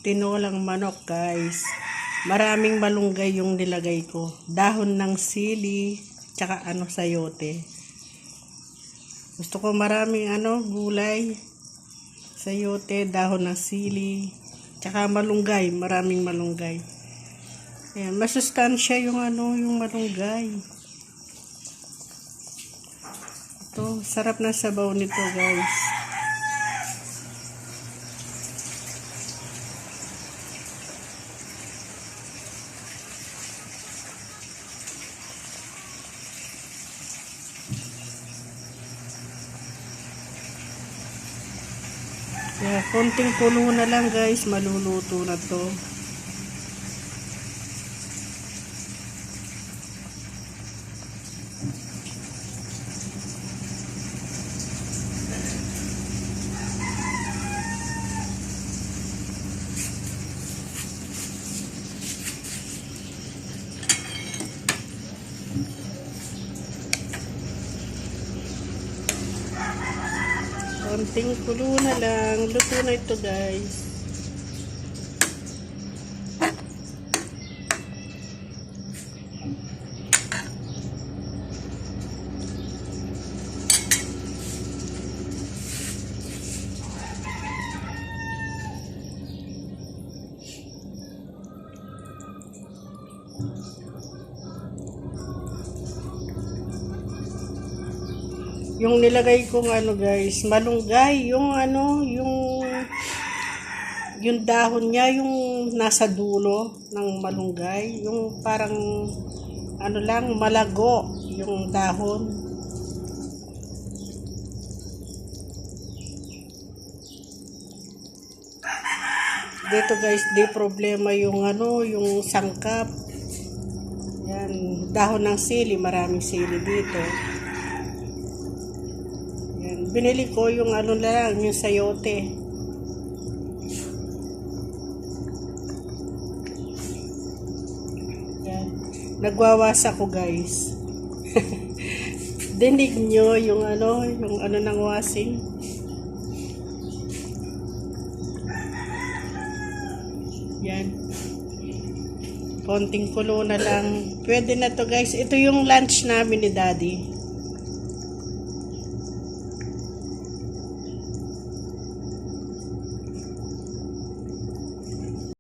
tinolang manok, guys. Maraming malunggay yung nilagay ko. Dahon ng sili, tsaka sayote. Gusto ko maraming gulay. Sayote, dahon ng sili, tsaka malunggay, maraming malunggay. Ayan, masustansya yung yung malunggay. Ito, sarap na sabaw nito, guys. Kaya konting kulo na lang, guys, maluluto na to. Konting kulo na lang. Luto na ito, guys. Yung nilagay kong guys, malunggay, yung yung dahon niya, yung nasa dulo ng malunggay, yung parang lang, malago yung dahon. Dito, guys, di problema yung yung sangkap. Yan, dahon ng sili, maraming sili dito. Binili ko yung lang, yung sayote. Yan. Nagwawas ako, guys. Dinig nyo yung yung ng wasing. Yan. Konting kulo na lang. Pwede na to, guys. Ito yung lunch namin ni Daddy.